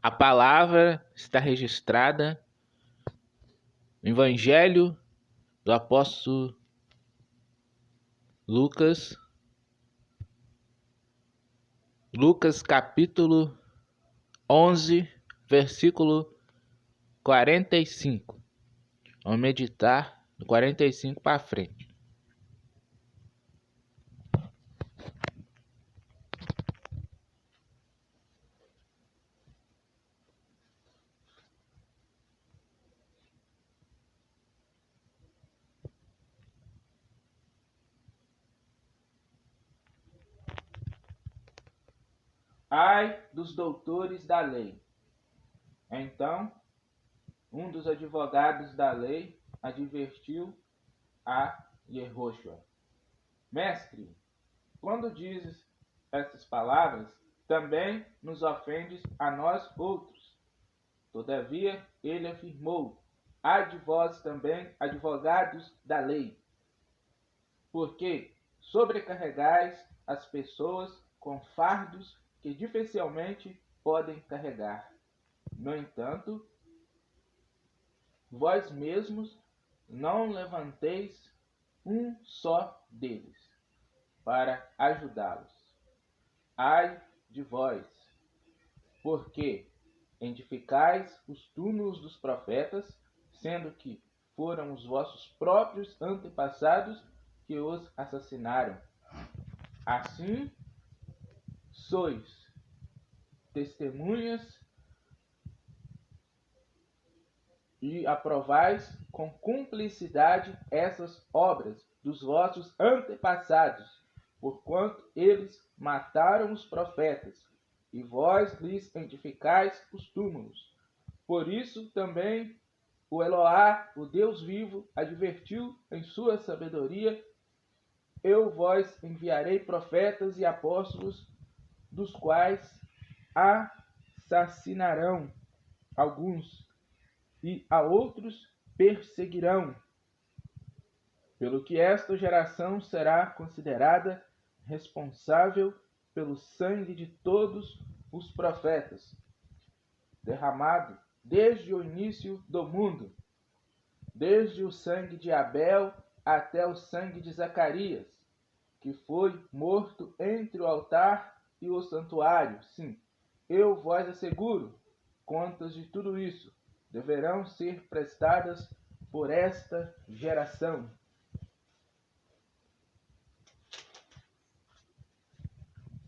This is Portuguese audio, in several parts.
A palavra está registrada no Evangelho do Apóstolo Lucas, capítulo 11, versículo 45. Vamos meditar do 45 para frente. Ai dos doutores da lei. Então, um dos advogados da lei advertiu a Yehoshua: Mestre, quando dizes essas palavras, também nos ofendes a nós outros. Todavia, ele afirmou: ai de vós também, advogados da lei, porque sobrecarregais as pessoas com fardos que dificilmente podem carregar. No entanto, vós mesmos não levanteis um só deles para ajudá-los. Ai de vós, porque edificais os túmulos dos profetas, sendo que foram os vossos próprios antepassados que os assassinaram. Assim, sois testemunhas e aprovais com cumplicidade essas obras dos vossos antepassados, porquanto eles mataram os profetas, e vós lhes edificais os túmulos. Por isso também o Eloá, o Deus vivo, advertiu em sua sabedoria: eu vos enviarei profetas e apóstolos, dos quais assassinarão alguns, e a outros perseguirão, pelo que esta geração será considerada responsável pelo sangue de todos os profetas, derramado desde o início do mundo, desde o sangue de Abel até o sangue de Zacarias, que foi morto entre o altar e o santuário. Sim, eu vos asseguro, contas de tudo isso deverão ser prestadas por esta geração.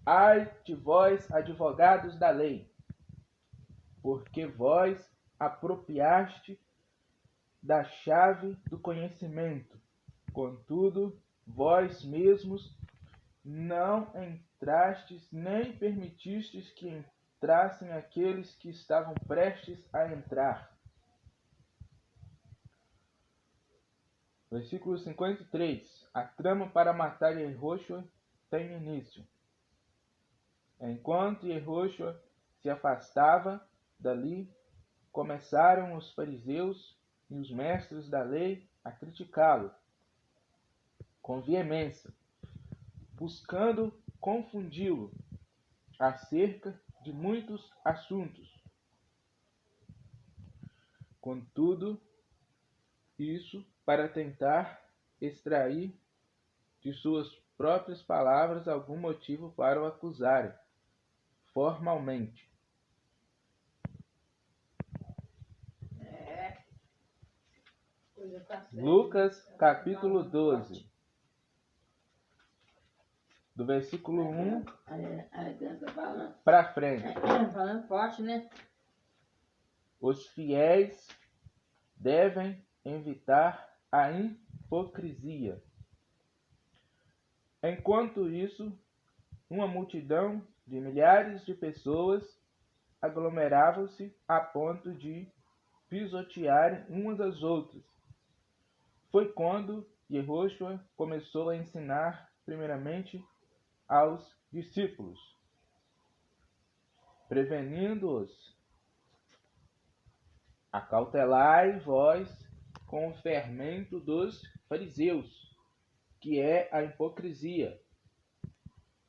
Ai de vós, advogados da lei, porque vós apropriaste da chave do conhecimento. Contudo, vós mesmos não entrastes, nem permitistes que entrassem aqueles que estavam prestes a entrar. Versículo 53. A trama para matar Yehoshua tem início. Enquanto Yehoshua se afastava dali, começaram os fariseus e os mestres da lei a criticá-lo com veemência, buscando confundi-lo acerca de muitos assuntos. Contudo, isso para tentar extrair de suas próprias palavras algum motivo para o acusarem formalmente. Lucas, capítulo 12, do versículo 1 para frente. Falando forte, né? Os fiéis devem evitar a hipocrisia. Enquanto isso, uma multidão de milhares de pessoas aglomeravam-se a ponto de pisotearem umas às outras. Foi quando Yehoshua começou a ensinar primeiramente aos discípulos, prevenindo-os: acautelai vós com o fermento dos fariseus, que é a hipocrisia,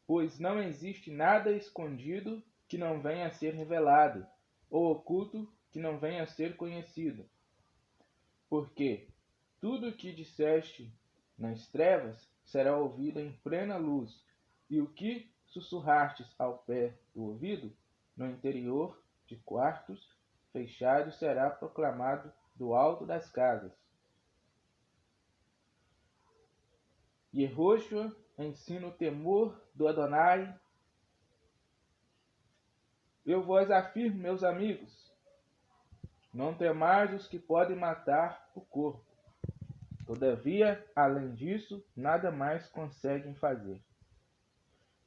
pois não existe nada escondido que não venha a ser revelado, ou oculto que não venha a ser conhecido. Porque tudo o que disseste nas trevas será ouvido em plena luz, e o que sussurrastes ao pé do ouvido, no interior de quartos fechados, será proclamado do alto das casas. Yehoshua ensina o temor do Adonai. Eu vos afirmo, meus amigos, não temais os que podem matar o corpo. Todavia, além disso, nada mais conseguem fazer.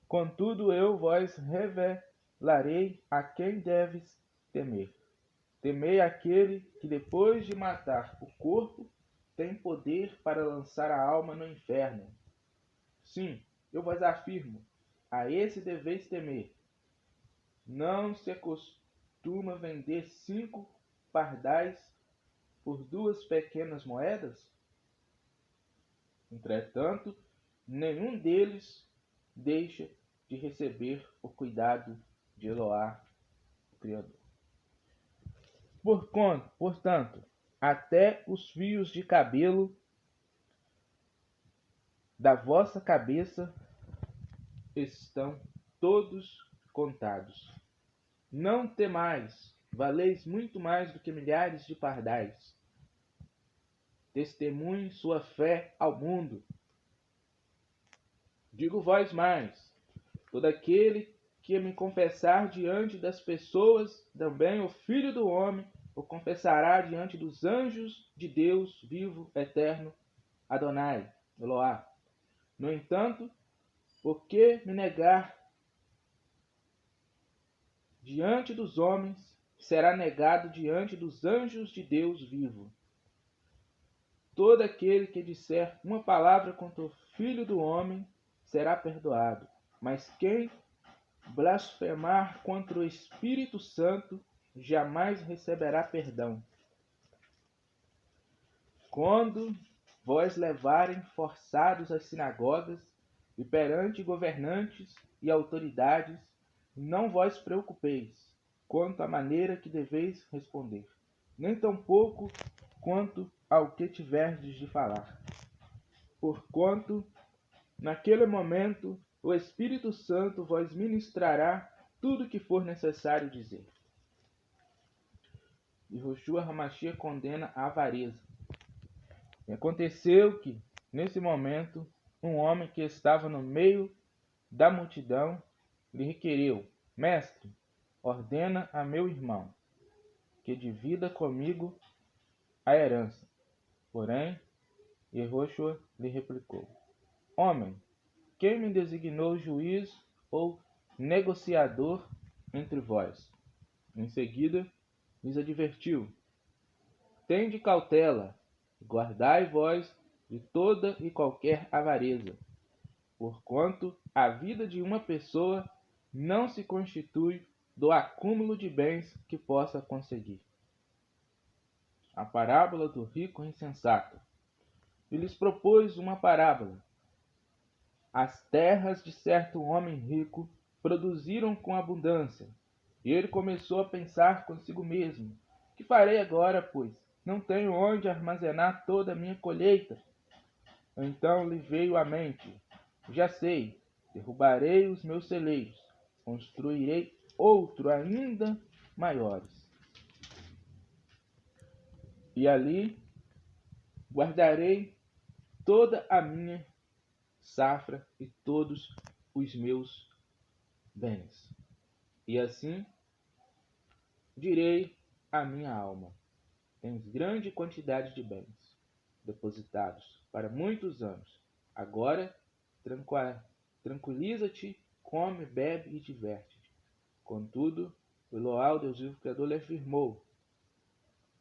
Contudo, eu vos revelarei a quem deves temer. Temei aquele que, depois de matar o corpo, tem poder para lançar a alma no inferno. Sim, eu vos afirmo, a esse deveis temer. Não se costuma vender 5 pardais por 2 pequenas moedas? Entretanto, nenhum deles deixa de receber o cuidado de Eloá, o Criador. Portanto, até os fios de cabelo da vossa cabeça estão todos contados. Não temais, valeis muito mais do que milhares de pardais. Testemunhe sua fé ao mundo. Digo-vos mais, todo aquele que me confessar diante das pessoas, também o Filho do Homem o confessará diante dos anjos de Deus vivo, eterno, Adonai, Eloá. No entanto, por que me negar diante dos homens, será negado diante dos anjos de Deus vivo. Todo aquele que disser uma palavra contra o Filho do Homem será perdoado, mas quem blasfemar contra o Espírito Santo jamais receberá perdão. Quando vós levarem forçados às sinagogas e perante governantes e autoridades, não vos preocupeis quanto à maneira que deveis responder, nem tampouco quanto ao que tiverdes de falar. Porquanto, naquele momento, o Espírito Santo vos ministrará tudo o que for necessário dizer. Yehoshua HaMashiach condena a avareza. E aconteceu que, nesse momento, um homem que estava no meio da multidão lhe requeriu: Mestre, ordena a meu irmão que divida comigo a herança. Porém, Yehoshua lhe replicou: Homem, quem me designou juiz ou negociador entre vós? Em seguida, lhes advertiu: Tende cautela, guardai vós de toda e qualquer avareza, porquanto a vida de uma pessoa não se constitui do acúmulo de bens que possa conseguir. A parábola do rico insensato. E lhes propôs uma parábola. As terras de certo homem rico produziram com abundância, e ele começou a pensar consigo mesmo: que farei agora, pois não tenho onde armazenar toda a minha colheita? Então lhe veio à mente: já sei, derrubarei os meus celeiros, construirei outro ainda maiores, e ali guardarei toda a minha safra e todos os meus bens. E assim direi à minha alma: tens grande quantidade de bens depositados para muitos anos. Agora tranquiliza-te, come, bebe e diverte-te. Contudo, o Eloá, o Deus vivo Criador, lhe afirmou: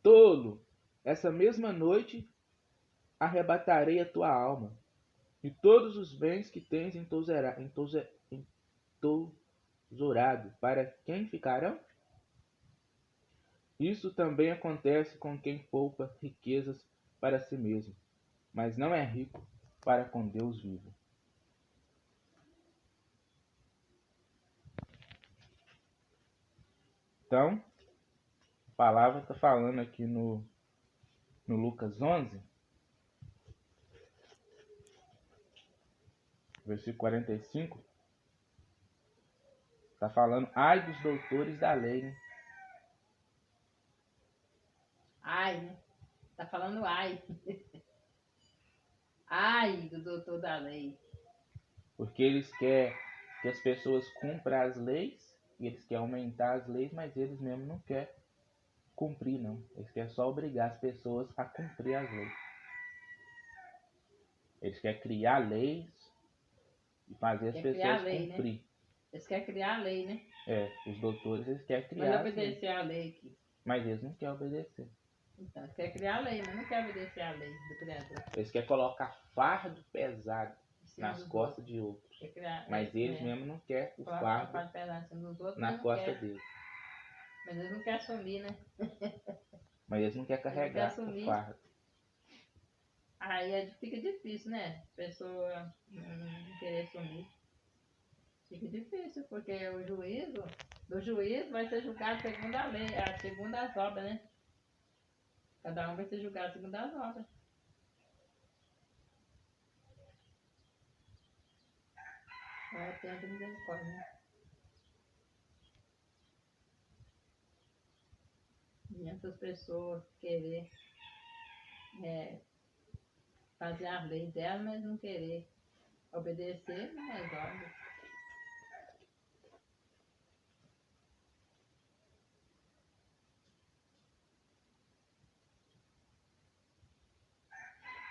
Tolo, essa mesma noite arrebatarei a tua alma, e todos os bens que tens entesourado, para quem ficarão? Isso também acontece com quem poupa riquezas para si mesmo, mas não é rico para com Deus vivo. Então, palavra está falando aqui no Lucas 11, versículo 45. Está falando, ai dos doutores da lei, né? Ai, né? Tá falando ai. Ai do doutor da lei. Porque eles querem que as pessoas cumpram as leis, e eles querem aumentar as leis, mas eles mesmos não querem cumprir, não. Eles querem só obrigar as pessoas a cumprir as leis. Eles querem criar leis e fazer as pessoas lei, cumprir. Né? Eles querem criar a lei, né? Os doutores, eles querem criar mas as leis. obedecer a lei aqui. Mas eles não querem obedecer. Então, eles querem criar a lei, mas não querem obedecer a lei do Criador. Eles querem colocar fardo pesado nas costas de outros. Mas eles mesmos não querem o fardo na costa deles. Mas eles não querem assumir, né? Mas eles não querem carregar o fardo. Aí fica difícil, né? A pessoa não querer assumir. Fica difícil, porque o juízo, do juízo vai ser julgado segundo a lei, segundo as obras, né? Cada um vai ser julgado segundo as obras. Tenha misericórdia, né? E essas pessoas querer fazer as leis delas, mas não querer obedecer, não resolve.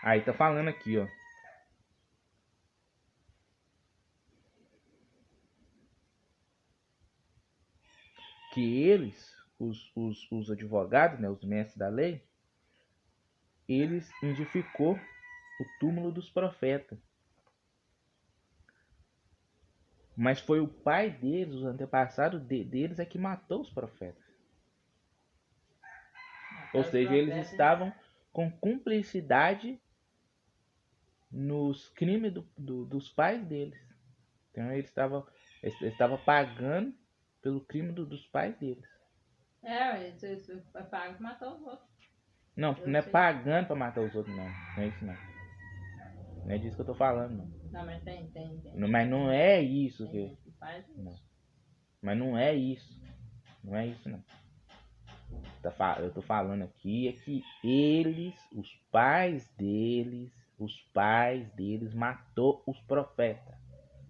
Aí tá falando aqui, ó. Que eles, os advogados, né, os mestres da lei, eles edificou o túmulo dos profetas. Mas foi o pai deles, os antepassados deles, é que matou os profetas. Ou seja, eles estavam com cumplicidade nos crimes dos pais deles. Então eles estavam pagando pelo crime dos pais deles. Eles pagam pra matar os outros. Não é pagando pra matar os outros, não. Não é isso, não. Não é disso que eu tô falando, não. Não, mas tem. Mas não é isso que faz isso. Não. Mas não é isso. Não é isso, não. Eu tô falando aqui é que eles, os pais deles matou os profetas.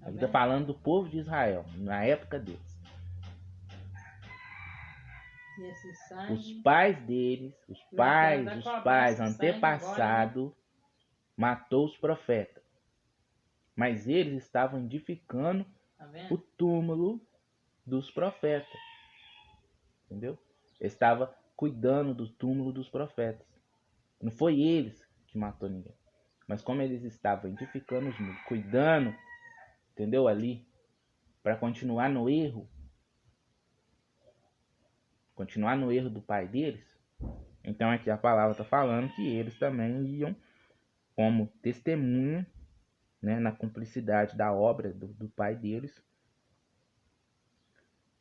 Aqui tá falando do povo de Israel, na época deles. Os pais deles, os pais antepassados, matou os profetas. Mas eles estavam edificando o túmulo dos profetas. Entendeu? Eles estavam cuidando do túmulo dos profetas. Não foi eles que matou ninguém. Mas como eles estavam edificando os muros, cuidando, entendeu? Ali, para continuar no erro do pai deles. Então aqui a palavra está falando que eles também iam como testemunha, né, na cumplicidade da obra do pai deles.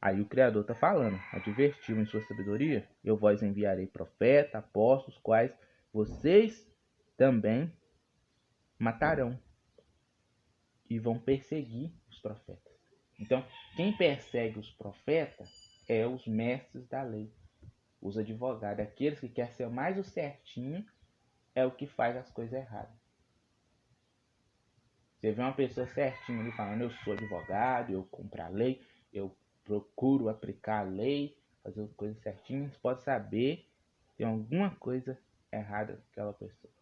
Aí o Criador está falando, advertiu em sua sabedoria, eu vos enviarei profetas, apóstolos, quais vocês também matarão e vão perseguir os profetas. Então, quem persegue os profetas é os mestres da lei, os advogados, aqueles que querem ser mais o certinho, é o que faz as coisas erradas. Você vê uma pessoa certinha ali falando, eu sou advogado, eu cumpro a lei, eu procuro aplicar a lei, fazer as coisas certinhas, você pode saber que tem alguma coisa errada com aquela pessoa.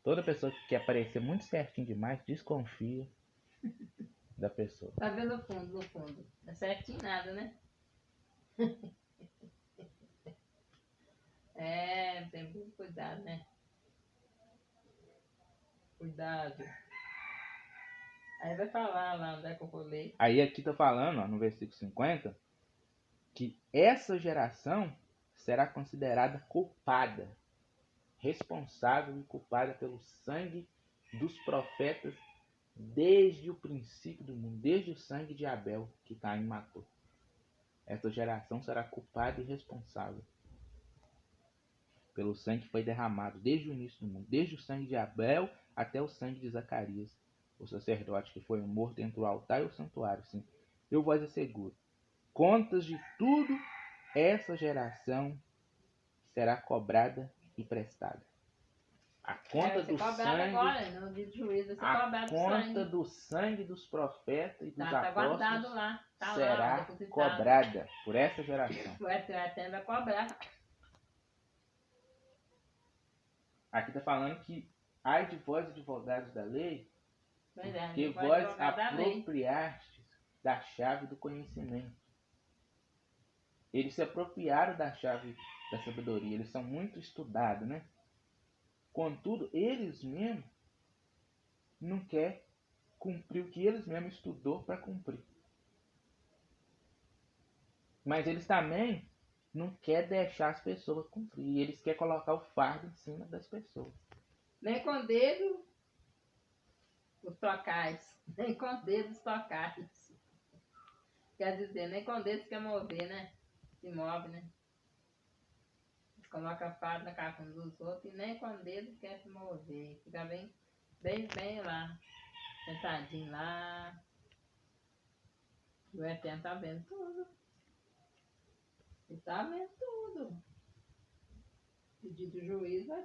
Toda pessoa que quer parecer muito certinho demais, desconfia da pessoa. Tá vendo no fundo. Não é certinho nada, né? Tem muito cuidado, né? Cuidado. Aí vai falar lá onde é que eu colei. Aí aqui tá falando, ó, no versículo 50, que essa geração será considerada culpada, responsável e culpada pelo sangue dos profetas desde o princípio do mundo, desde o sangue de Abel que Caim matou. esta geração será culpada e responsável pelo sangue que foi derramado desde o início do mundo, desde o sangue de Abel até o sangue de Zacarias, o sacerdote que foi morto entre o altar e o santuário. Sim, eu vos asseguro, contas de tudo essa geração será cobrada e prestada. A conta do sangue, agora, no dia do juízo, vai ser a conta do sangue dos profetas e dos apóstolos lá, será cobrada por essa geração. O Eterno vai cobrar. Aqui está falando que ai de vós, advogados da lei, porque vós vós apropriastes da chave do conhecimento. Eles se apropriaram da chave da sabedoria. Eles são muito estudados, né? Contudo, eles mesmos não querem cumprir o que eles mesmos estudou para cumprir. Mas eles também não querem deixar as pessoas cumprir. Eles querem colocar o fardo em cima das pessoas. Nem com dedo os tocais. Nem com dedo os tocais. Quer dizer, nem com dedo quer mover, né? Se move, né? Eles colocam fardo na cara dos outros e nem com dedo quer se mover. Fica bem lá. Sentadinho lá. O Eterno tá vendo tudo. Ele tá vendo tudo. O dia do juízo vai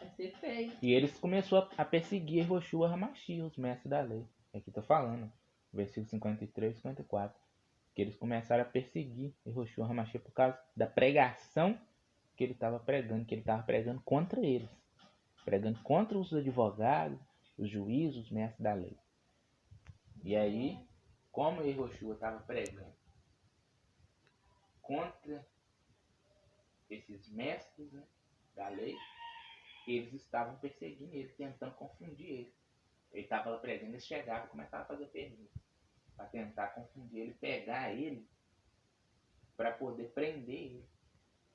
ser feio. E eles começaram a perseguir Yoshua HaMashiach, os mestres da lei. Aqui está falando, versículo 53 e 54. Que eles começaram a perseguir Yoshua HaMashiach por causa da pregação que ele estava pregando, que ele estava pregando contra eles. Pregando contra os advogados, os juízes, os mestres da lei. E aí, como Yoshua estava pregando contra esses mestres, né, da lei, eles estavam perseguindo ele, tentando confundir ele. Ele estava pregando, eles chegavam e começavam a fazer perguntas para tentar confundir ele, pegar ele para poder prender ele.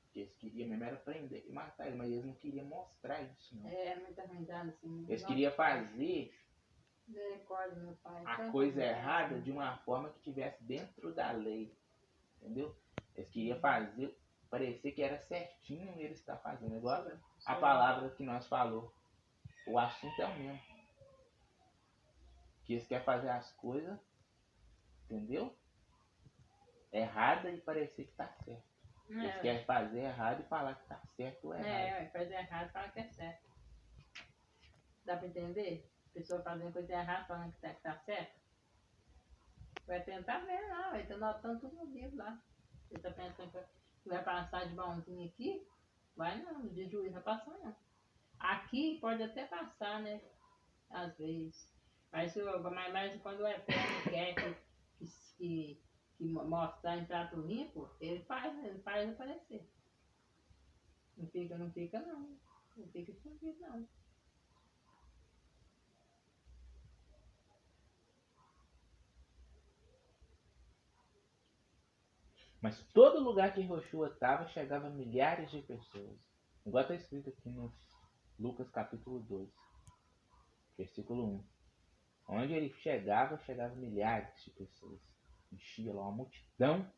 Porque eles queriam mesmo era prender e matar ele, mas eles não queriam mostrar isso, não. Muita ruindade assim. Eles queriam fazer meu pai. a coisa errada de uma forma que estivesse dentro da lei. Entendeu? Eles queriam fazer, parecer que era certinho eles estar fazendo. Igual a palavra que nós falou. O assunto é o mesmo. Que eles querem fazer as coisas, entendeu? Errada e parecer que está certo. Eles querem fazer errado e falar que está certo ou errado. Fazer errado e falar que é certo. Dá para entender? A pessoa fazendo coisa errada falando que tá certo. Vai tentar ver lá, vai estar notando tudo no livro lá. Você tá pensando que vai passar de bonzinho aqui? Vai não, no dia de juízo vai passar não. Aqui pode até passar, né? Às vezes. Mas quando o Eterno quer que mostrar em prato limpo, ele faz aparecer. Não fica não. Não fica escondido não. Mas todo lugar que Yoshua estava, chegava milhares de pessoas. Igual está escrito aqui no Lucas capítulo 2, versículo 1. Onde ele chegava milhares de pessoas. Enchia lá uma multidão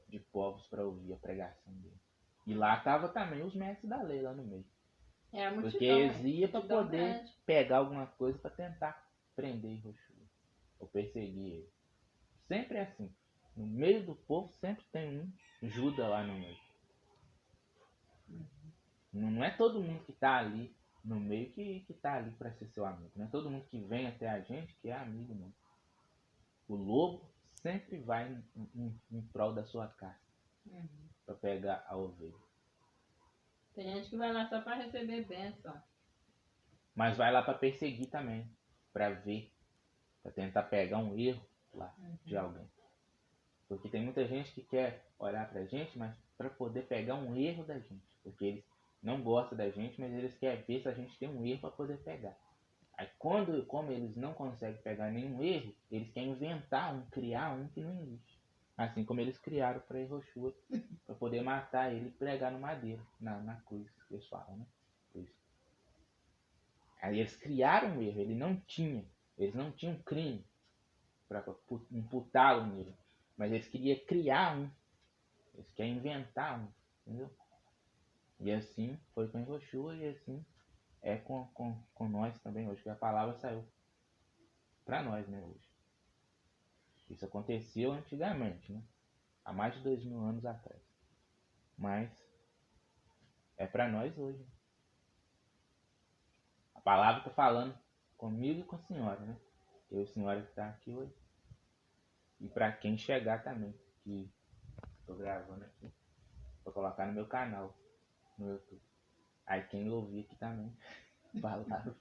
de povos para ouvir a pregação dele. E lá estava também os mestres da lei lá no meio. A multidão, porque eles iam para poder grande. pegar alguma coisa para tentar prender Yoshua ou perseguir ele. Sempre é assim. No meio do povo sempre tem um Judas lá no meio. Não é todo mundo que está ali no meio que está ali para ser seu amigo. Não é todo mundo que vem até a gente que é amigo, não. O lobo sempre vai em prol da sua caça. Para pegar a ovelha. Tem gente que vai lá só para receber bênção. Mas vai lá para perseguir também. Para ver. Para tentar pegar um erro lá de alguém. Porque tem muita gente que quer olhar pra gente, mas para poder pegar um erro da gente. Porque eles não gostam da gente, mas eles querem ver se a gente tem um erro para poder pegar. Aí como eles não conseguem pegar nenhum erro, eles querem inventar criar um que não existe. Assim como eles criaram para Yoshua, para poder matar ele e pregar no madeiro, na cruz, que eles falam, né? Cruz. Aí eles criaram um erro, eles não tinham crime para imputá-lo nele. Mas eles queriam criar um. Eles querem inventar um. Entendeu? E assim foi com Yoshua e assim é com nós também hoje. Que a palavra saiu para nós, né, hoje. Isso aconteceu antigamente, né? Há mais de 2000 anos atrás. Mas é para nós hoje. A palavra está falando comigo e com a senhora, né? Eu e a senhora que está aqui hoje. E para quem chegar também, que estou gravando aqui, vou colocar no meu canal, no YouTube. Aí quem ouvir aqui também, palavra.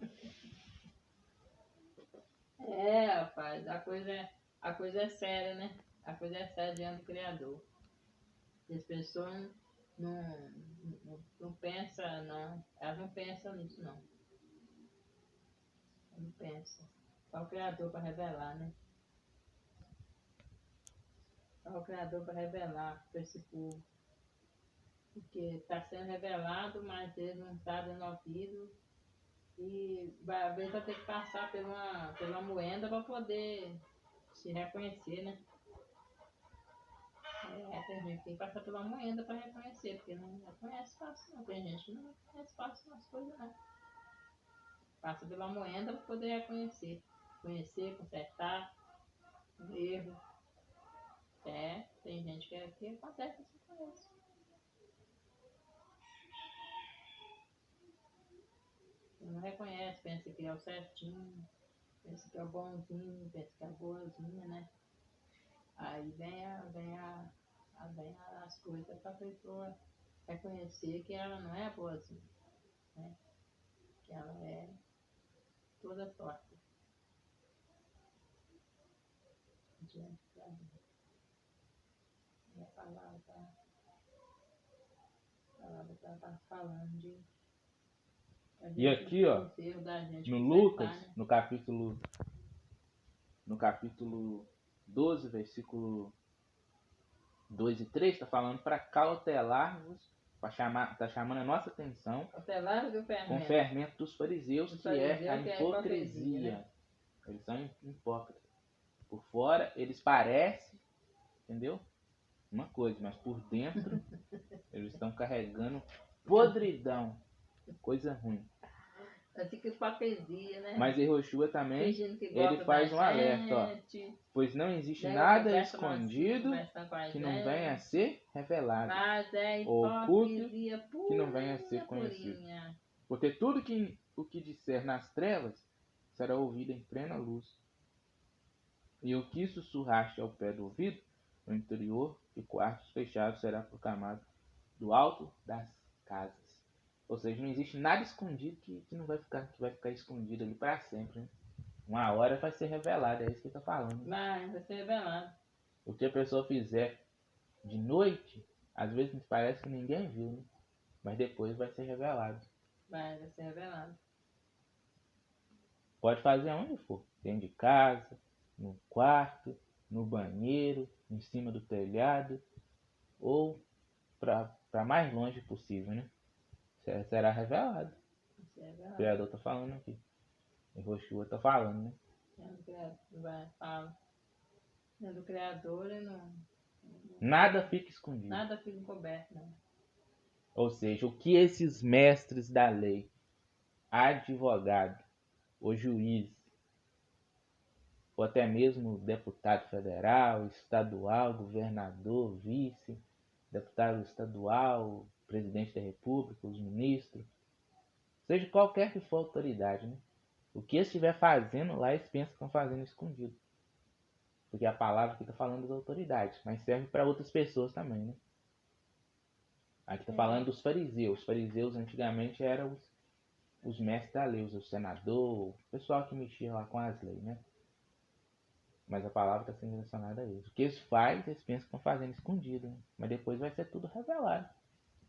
Rapaz, a coisa é séria, né? A coisa é séria diante do Criador. E as pessoas não pensam, não. Elas não pensam nisso, não. Elas não pensam. Só o Criador para revelar, né? Só o Criador para revelar para esse povo. Porque está sendo revelado, mas eles não estão dando ouvido. E às vezes vai ter que passar pela moenda para poder se reconhecer, né? Tem gente que tem que passar pela moenda para reconhecer, porque não reconhece fácil não. Tem gente que não reconhece fácil as coisas não. Passa pela moenda para poder reconhecer. Conhecer, consertar, o erro. Tem gente que acontece assim com isso. Não reconhece, pensa que é o certinho, pensa que é o bonzinho, pensa que é a boazinha, né? Aí vem as coisas para a pessoa reconhecer que ela não é boazinha, né? Que ela é toda torta diante da vida. E a palavra está falando de E aqui, ó, no Lucas, né? no capítulo 12, versículo 2 e 3, está falando para cautelar-vos, está chamando a nossa atenção Cautelar do com o fermento. fermento dos fariseus, que é a hipocrisia. Né? Eles são hipócritas. Por fora, eles parecem, entendeu? Uma coisa, mas por dentro, eles estão carregando podridão, coisa ruim. Assim que hipocrisia, né? Mas Yehoshua também, Fingindo que ele gosta faz da um alerta, ó. gente, Pois não existe nega nada conversa escondido conversando com a que não gente, venha a ser revelado, mas é ou oculto hipocrisia que não venha a ser purinha, conhecido. purinha. Porque tudo o que disser nas trevas será ouvido em plena luz. E o que sussurraste ao pé do ouvido, no interior e quartos fechados, será proclamado do alto das casas. Ou seja, não existe nada escondido que vai ficar escondido ali para sempre. Né? Uma hora vai ser revelado, é isso que ele está falando. Vai ser revelado. O que a pessoa fizer de noite, às vezes parece que ninguém viu, né? Mas depois vai ser revelado. Vai ser revelado. Pode fazer onde for, dentro de casa, no quarto, no banheiro, em cima do telhado, ou para mais longe possível, né? Será revelado. O Criador está falando aqui. O Yehoshua está falando, né? Do Criador Nada fica escondido. Nada fica encoberto, não. Ou seja, o que esses mestres da lei, advogado, ou juiz, ou até mesmo deputado federal, estadual, governador, vice, deputado estadual, presidente da república, os ministros, seja qualquer que for a autoridade, né? O que eles estiver fazendo lá, eles pensam que estão fazendo escondido. Porque a palavra aqui está falando das autoridades, mas serve para outras pessoas também, né? Aqui está falando dos fariseus. Os fariseus antigamente eram os mestres da lei, o senador, o pessoal que mexia lá com as leis, né? Mas a palavra está sendo direcionada a eles. O que eles fazem, eles pensam que estão fazendo escondido, né? Mas depois vai ser tudo revelado.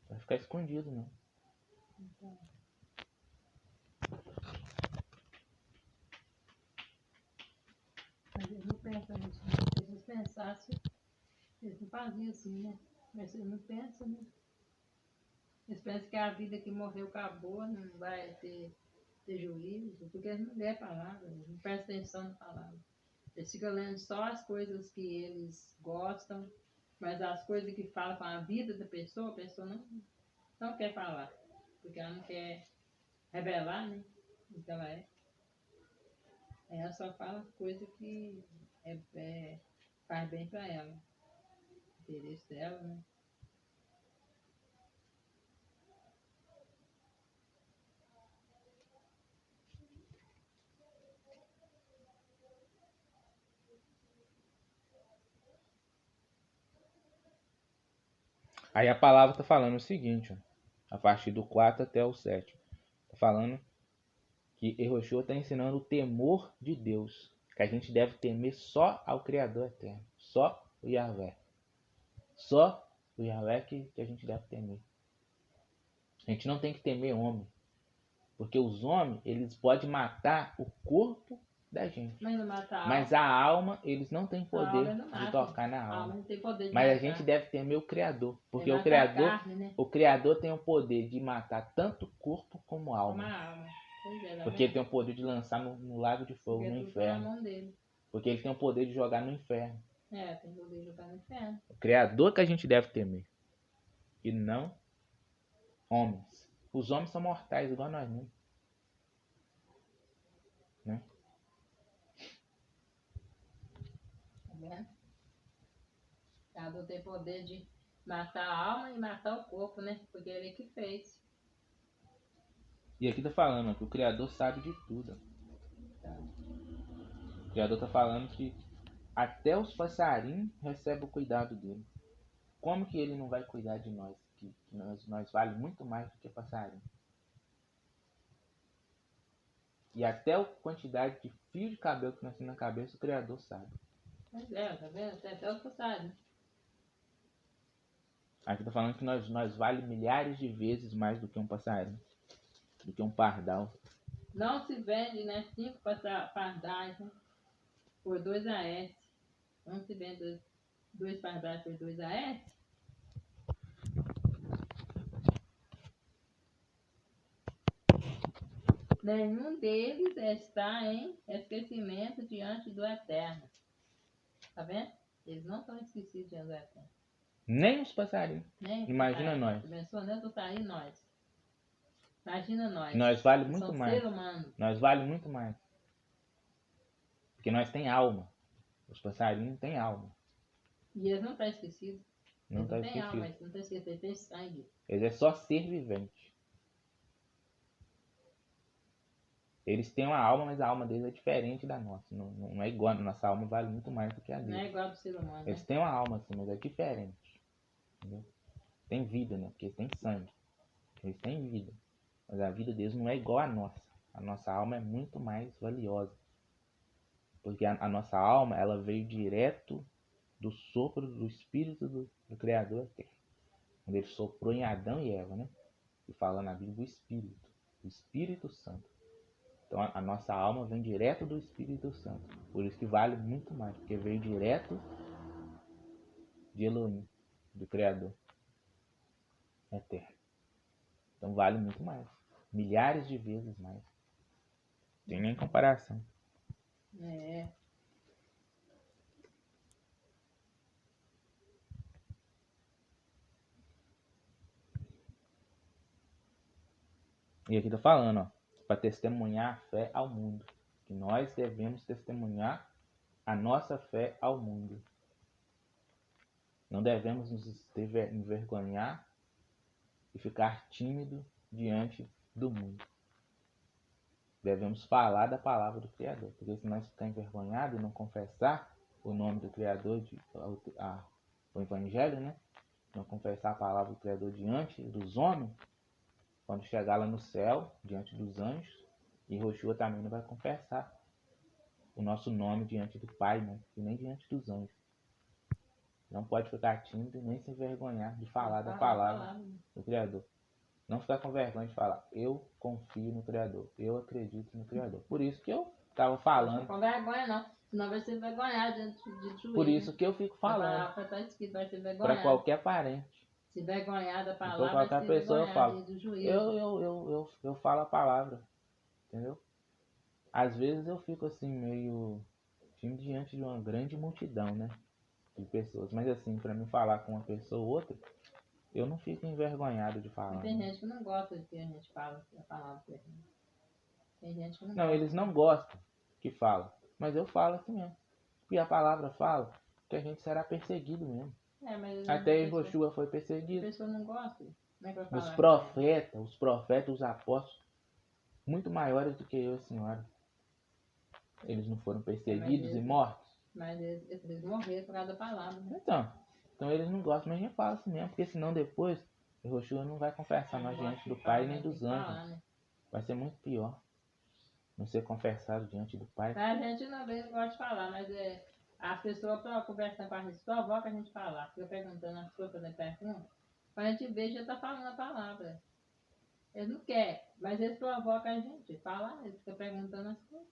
Não vai ficar escondido, não. Mas eles não pensam nisso. Se eles pensassem, eles não faziam assim, né? Mas eles não pensam, né? Eles pensam que a vida que morreu acabou, não vai ter juízo, porque eles não lêem a palavra, eles não prestam atenção na palavra. Eles ficam lendo só as coisas que eles gostam, mas as coisas que falam com a vida da pessoa, a pessoa não quer falar. Porque ela não quer revelar, né? O que ela é. Ela só fala coisa que faz bem pra ela. O interesse dela, né? Aí a palavra está falando o seguinte, ó, a partir do 4 até o 7. Está falando que Eroshua está ensinando o temor de Deus, que a gente deve temer só ao Criador eterno, só o Yahvé. Só o Yahvé que a gente deve temer. A gente não tem que temer homem, porque os homens, eles podem matar o corpo da gente. Mas não mata a alma. Mas a alma, eles não têm A poder alma não de mata. tocar na A alma alma. não tem poder de Mas a matar. gente deve temer o Criador, porque Tem o Criador, carne, né? o Criador tem o poder de matar tanto o corpo como a Como alma. a alma. Pois é, tá Porque ele vendo? tem o poder de lançar no lago de fogo, Porque no tudo tá na inferno. mão dele. Porque ele tem o poder de jogar no inferno. É, tem poder de jogar no inferno. O Criador que a gente deve temer. E não homens. Os homens são mortais, igual nós mesmos. Né? Tá vendo? Cada um tem poder de matar a alma e matar o corpo, né? Porque ele é que fez. E aqui tá falando ó, que o Criador sabe de tudo. Tá. O Criador tá falando que até os passarinhos recebem o cuidado dele. Como que ele não vai cuidar de nós? Que nós vale muito mais do que passarinho. E até a quantidade de fio de cabelo que nós temos na cabeça, o Criador sabe. Pois é, tá vendo? Tem até os passarinhos. Aqui tá falando que nós vale milhares de vezes mais do que um passarinho. Do que um pardal. Não se vende, né? 5 pardais, né? Por 2 AS. Não se vende 2 pardais por 2 AS. Nenhum deles está em esquecimento diante do Eterno. Tá vendo? Eles não estão esquecidos diante do Eterno. Nem os passarinhos. Nem Imagina nós. Pensou, nem do passarinho, nós. Imagina nós. Que nós vale que muito somos mais. ser humano. Nós vale muito mais. Porque nós tem alma. Os passarinhos têm alma. E eles não estão esquecidos. Não Eles tá não têm alma, esquecido. eles não estão esquecidos. Eles têm sangue. Eles é só ser vivente. Eles têm uma alma, mas a alma deles é diferente da nossa. Não é igual. Nossa alma vale muito mais do que a deles. Não é igual do ser humano. Eles Né? têm uma alma assim, mas é diferente. Entendeu? Tem vida, né? Porque eles têm sangue. Eles têm vida. Mas a vida deles não é igual à nossa. A nossa alma é muito mais valiosa. Porque a nossa alma, ela veio direto do sopro do Espírito do Criador eterno. Quando ele soprou em Adão e Eva, né? E fala na Bíblia do Espírito Santo. Então a nossa alma vem direto do Espírito Santo. Por isso que vale muito mais, porque veio direto de Elohim, do Criador eterno. Então vale muito mais. Milhares de vezes mais. Tem nem comparação. É. E aqui tá falando, ó, para testemunhar a fé ao mundo. Que nós devemos testemunhar a nossa fé ao mundo. Não devemos nos envergonhar e ficar tímido diante do mundo. Devemos falar da palavra do Criador. Porque se nós ficar envergonhado e não confessar o nome do Criador, o Evangelho, né? Não confessar a palavra do Criador diante dos homens, quando chegar lá no céu, diante dos anjos, e Roshua também não vai confessar o nosso nome diante do Pai, né? E nem diante dos anjos. Não pode ficar tímido e nem se envergonhar de falar da palavra do Criador. Não ficar com vergonha de falar, eu confio no Criador, eu acredito no Criador. Por isso que eu estava falando. Não com vergonha não, senão vai ser envergonhado diante de juízo. Por isso que eu fico falando. Tá escrito, vai ser Para qualquer parente. Se vergonhar da Para palavra, qualquer pessoa eu falo. do juízo. Eu falo a palavra. Entendeu? Às vezes eu fico assim meio tímido diante de uma grande multidão, né? De pessoas. Mas assim, para mim falar com uma pessoa ou outra, eu não fico envergonhado de falar. Mas tem gente que não gosta de que a gente fala a palavra pra ele. Tem gente que não Não, gosta. eles não gostam que fala. Mas eu falo assim mesmo. E a palavra fala que a gente será perseguido mesmo. Mas Até a Joshua foi a perseguido. pessoa não gosta. Como é que vai Os falar? profetas, os apóstolos, muito maiores do que eu e a senhora. Eles não foram perseguidos e mortos? Mas eles morreram por causa da palavra. Né? Então eles não gostam, mas a gente fala assim mesmo, porque senão depois Joshua não vai confessar mais diante do Pai nem dos anjos. Falar, né? Vai ser muito pior não ser confessado diante do Pai. A gente não gosta de falar, mas as pessoas estão conversando com a gente, provoca a gente falar. Fica perguntando as coisas, fazendo pergunta, para a gente ver já está falando a palavra. Eles não querem, mas eles provocam a gente. Falar, eles ficam perguntando as coisas.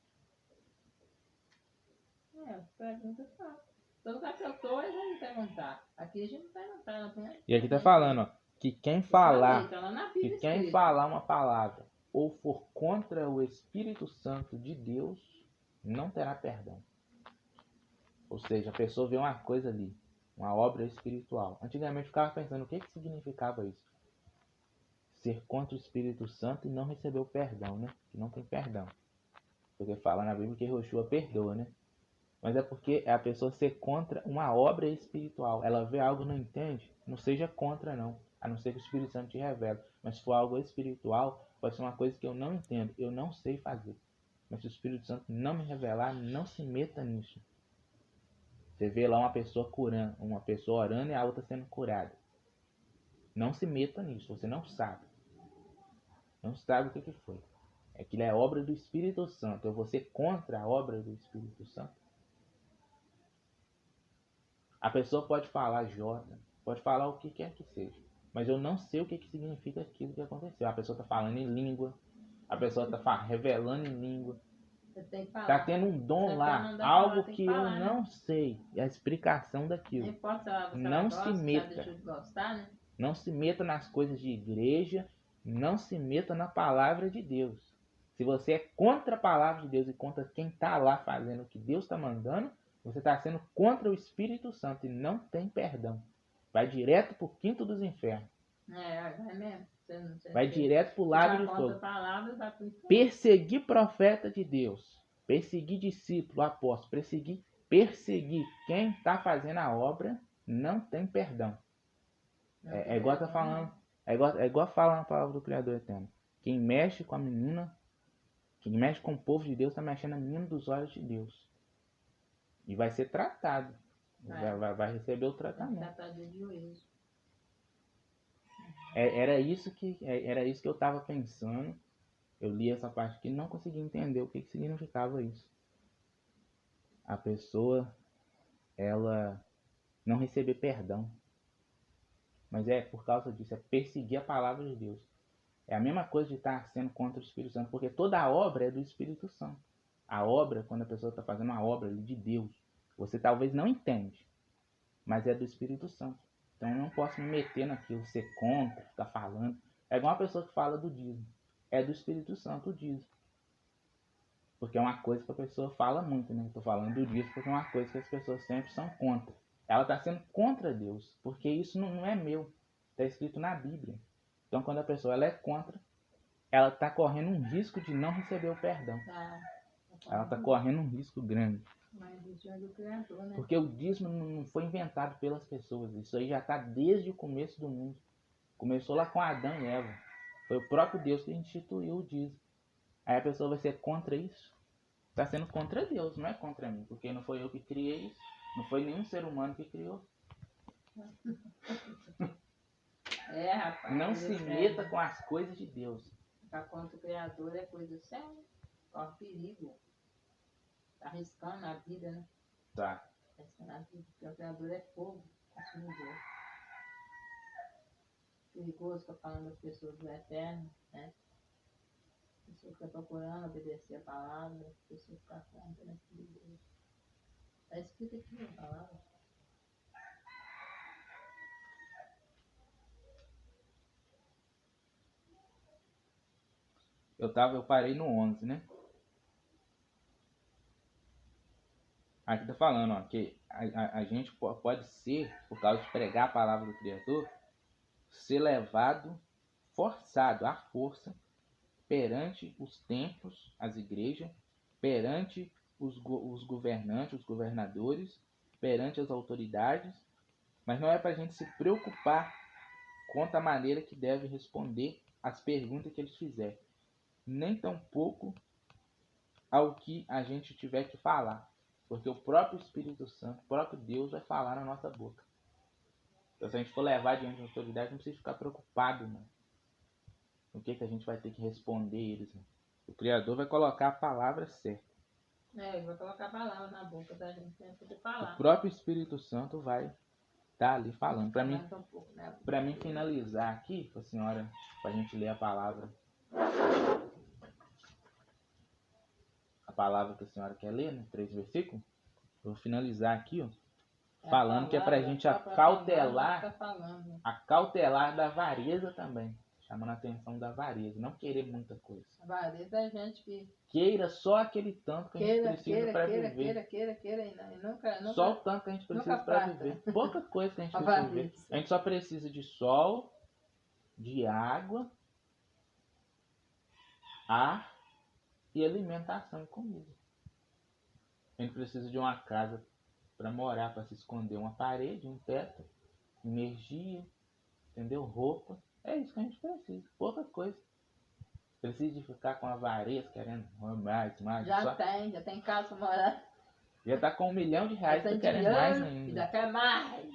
Pergunta só. Todo lugar que eu estou, eles vão me perguntar. Aqui a gente não pergunta, não. E aqui tá falando, ó, que quem falar, uma palavra ou for contra o Espírito Santo de Deus, não terá perdão. Ou seja, a pessoa vê uma coisa ali, uma obra espiritual. Antigamente eu ficava pensando o que significava isso. Ser contra o Espírito Santo e não receber o perdão, né? Que não tem perdão. Porque fala na Bíblia que Joshua perdoa, né? Mas é porque é a pessoa ser contra uma obra espiritual. Ela vê algo e não entende, não seja contra não. A não ser que o Espírito Santo te revele. Mas se for algo espiritual, pode ser uma coisa que eu não entendo, eu não sei fazer. Mas se o Espírito Santo não me revelar, não se meta nisso. Você vê lá uma pessoa curando, uma pessoa orando e a outra sendo curada. Não se meta nisso, você não sabe. Não sabe o que foi. Aquilo é obra do Espírito Santo. Eu vou ser contra a obra do Espírito Santo. A pessoa pode falar Jota, pode falar o que quer que seja. Mas eu não sei o que significa aquilo que aconteceu. A pessoa está falando em língua. A pessoa está revelando em língua. Está tendo um dom lá. Algo que eu não sei. E a explicação daquilo. Não se meta. Não se meta nas coisas de igreja. Não se meta na palavra de Deus. Se você é contra a palavra de Deus e contra quem está lá fazendo o que Deus está mandando, você está sendo contra o Espírito Santo e não tem perdão. Vai direto para o quinto dos infernos. Vai mesmo. Vai direto para o lago de fogo. Perseguir profeta de Deus. Perseguir discípulo, apóstolo. Perseguir quem está fazendo a obra não tem perdão. É igual tá falando. É igual fala na palavra do Criador Eterno. Quem mexe com a menina, quem mexe com o povo de Deus, está mexendo a menina dos olhos de Deus. E vai ser tratado. Vai receber o tratamento. Tratado de juízo. Era isso que eu estava pensando. Eu li essa parte aqui e não consegui entender o que significava isso. A pessoa, ela não receber perdão. Mas é por causa disso, é perseguir a palavra de Deus. É a mesma coisa de estar sendo contra o Espírito Santo, porque toda a obra é do Espírito Santo. A obra, quando a pessoa está fazendo uma obra de Deus, você talvez não entende, mas é do Espírito Santo. Então eu não posso me meter naquilo, ser contra, ficar falando. É igual uma pessoa que fala do dízimo. É do Espírito Santo o dízimo. Porque é uma coisa que a pessoa fala muito, né? Estou falando do dízimo porque é uma coisa que as pessoas sempre são contra. Ela está sendo contra Deus, porque isso não é meu. Está escrito na Bíblia. Então quando a pessoa ela é contra, ela está correndo um risco de não receber o perdão. Ela está correndo um risco grande. Porque o dízimo não foi inventado pelas pessoas. Isso aí já está desde o começo do mundo. Começou lá com Adão e Eva. Foi o próprio Deus que instituiu o dízimo. Aí a pessoa vai ser contra isso. Está sendo contra Deus, não é contra mim. Porque não foi eu que criei isso. Não foi nenhum ser humano que criou. Rapaz. Não se meta com as coisas de Deus. Ficar contra o Criador é coisa séria. Corre perigo. Tá arriscando a vida, né? Tá. Arriscando a vida. Porque o Criador é fogo. Consumidor. Perigoso ficar falando das pessoas do Eterno, né? A pessoa fica procurando obedecer a palavra. A pessoa fica contra, né? Perigoso. Está escrito aqui na palavra. Eu parei no 11, né? Aqui está falando, ó, que a gente pode ser, por causa de pregar a palavra do Criador, ser levado, forçado à força, perante os templos, as igrejas, perante os governantes, os governadores, perante as autoridades, mas não é para a gente se preocupar quanto à maneira que deve responder as perguntas que eles fizerem, nem tampouco ao que a gente tiver que falar, porque o próprio Espírito Santo, o próprio Deus vai falar na nossa boca. Então, se a gente for levar diante da autoridade, não precisa ficar preocupado, não. O que a gente vai ter que responder eles, não. O Criador vai colocar a palavra certa. Ele vai colocar a palavra na boca da gente pra gente poder falar. O próprio Espírito Santo vai estar ali falando. Para mim, Um pouco, né? para mim finalizar aqui, para a senhora, para a gente ler a palavra que a senhora quer ler, né? 3 versículos. Eu vou finalizar aqui, ó, falando que é para a gente acautelar da avareza também. Chamando a atenção da avareza, não querer muita coisa. A avareza é gente que queira só aquele tanto que a gente precisa para viver. Queira, e nunca, só o tanto que a gente precisa para viver. Pouca coisa que a gente precisa viver. A gente só precisa de sol, de água, ar e alimentação e comida. A gente precisa de uma casa para morar, para se esconder, uma parede, um teto, energia, entendeu? Roupa. É isso que a gente precisa. Pouca coisa. Precisa de ficar com avareza, querendo mais. Já tem casa para morar. Já tá com R$1 milhão, tá querendo mais ainda. Já quer mais.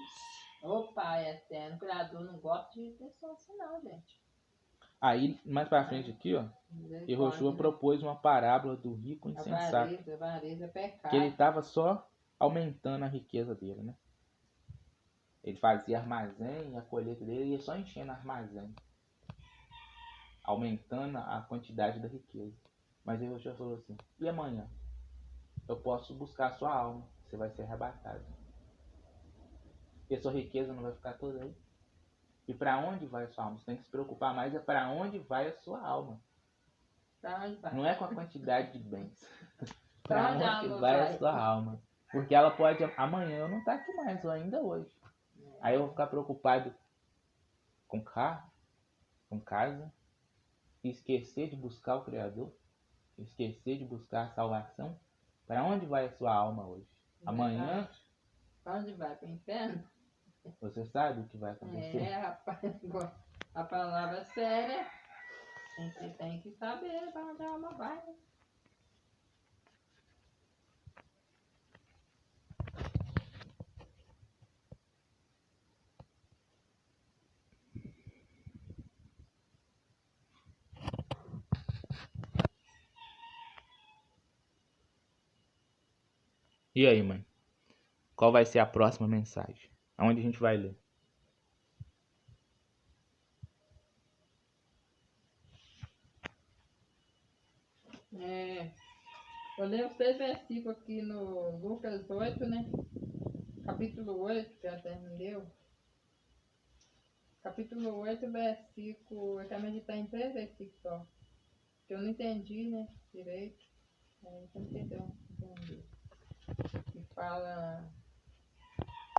Ô Pai eterno, o Criador não gosta de pessoa assim não, gente. Aí, mais pra frente aqui, ó, Yehoshua propôs uma parábola do rico insensato. Avareza é pecado. Que ele estava só aumentando a riqueza dele, né? Ele fazia armazém e a colheita dele ia só enchendo armazém. Aumentando a quantidade da riqueza. Mas Yehoshua falou assim, e amanhã? Eu posso buscar a sua alma, você vai ser arrebatado. E a sua riqueza não vai ficar toda aí. E para onde vai a sua alma? Você tem que se preocupar mais é para onde vai a sua alma. Não é com a quantidade de bens. Para onde vai a sua alma? Porque ela pode, amanhã eu não estar aqui mais, ou ainda hoje. Aí eu vou ficar preocupado com carro, com casa, e esquecer de buscar o Criador, esquecer de buscar a salvação. Para onde vai a sua alma hoje? Amanhã? Para onde vai? Para o inferno? Você sabe o que vai acontecer? Rapaz, a palavra séria, tem que saber para onde a alma vai. E aí, mãe? Qual vai ser a próxima mensagem? Aonde a gente vai ler? Eu leio os 6 versículos aqui no Lucas 8, né? Capítulo 8, que até me deu. Capítulo 8, versículo. Eu também está em 3 versículos só. Que eu não entendi, né? Direito. Então, entendi. Que fala.